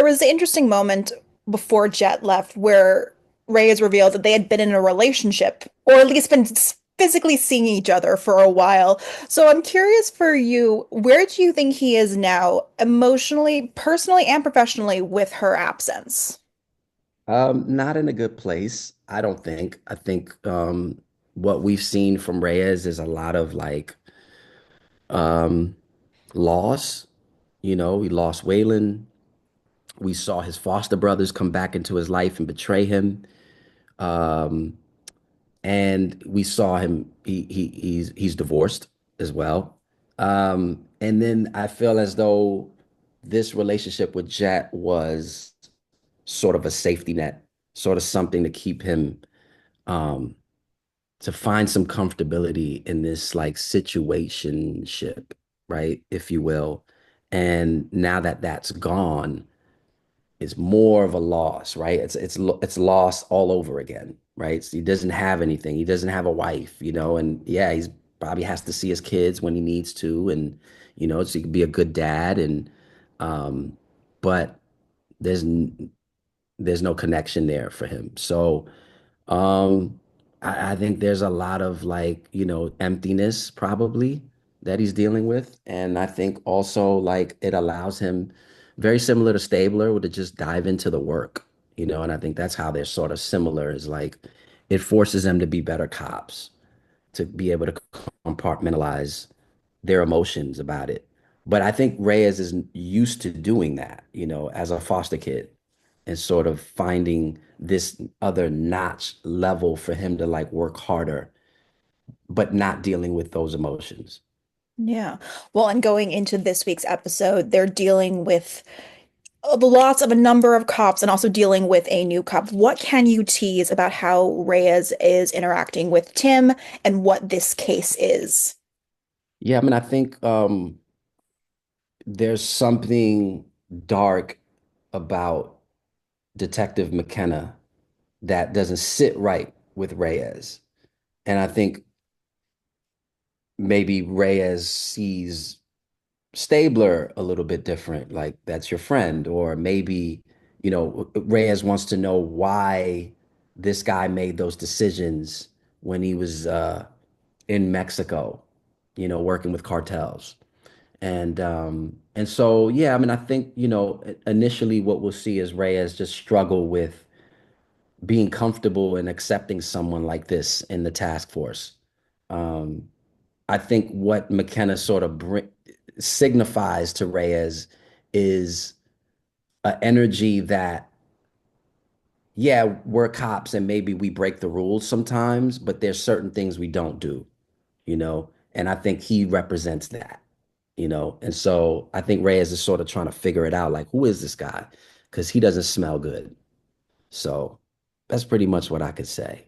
there was the interesting moment before Jet left where Reyes revealed that they had been in a relationship, or at least been physically seeing each other for a while. So I'm curious for you, where do you think he is now, emotionally, personally, and professionally with her absence? Not in a good place, I don't think. I think what we've seen from Reyes is a lot of like um loss. We lost Waylon. We saw his foster brothers come back into his life and betray him. Um, and we saw him he's divorced as well. And then I feel as though this relationship with Jet was sort of a safety net, sort of something to keep him um to find some comfortability in this like situationship, right? If you will. And now that that's gone, it's more of a loss, right? It's loss all over again, right? So he doesn't have anything. He doesn't have a wife, and yeah, he's probably has to see his kids when he needs to, and so he can be a good dad, and um, but there's there's no connection there for him. So um, I think there's a lot of like, emptiness probably that he's dealing with. And I think also like it allows him, very similar to Stabler, to just dive into the work, and I think that's how they're sort of similar is like it forces them to be better cops, to be able to compartmentalize their emotions about it. But I think Reyes is used to doing that, as a foster kid and sort of finding this other notch level for him to like work harder, but not dealing with those emotions. Yeah. Well, and going into this week's episode, they're dealing with the loss of a number of cops and also dealing with a new cop. What can you tease about how Reyes is interacting with Tim and what this case is? Yeah, I mean, I think there's something dark about Detective McKenna that doesn't sit right with Reyes. And I think maybe Reyes sees Stabler a little bit different, like that's your friend, or maybe, Reyes wants to know why this guy made those decisions when he was in Mexico, working with cartels. And so yeah, I mean, I think, initially what we'll see is Reyes just struggle with being comfortable and accepting someone like this in the task force. Um, I think what McKenna sort of signifies to Reyes is an energy that, yeah, we're cops and maybe we break the rules sometimes, but there's certain things we don't do, and I think he represents that, and so I think Reyes is sort of trying to figure it out, like, who is this guy? Because he doesn't smell good. So that's pretty much what I could say.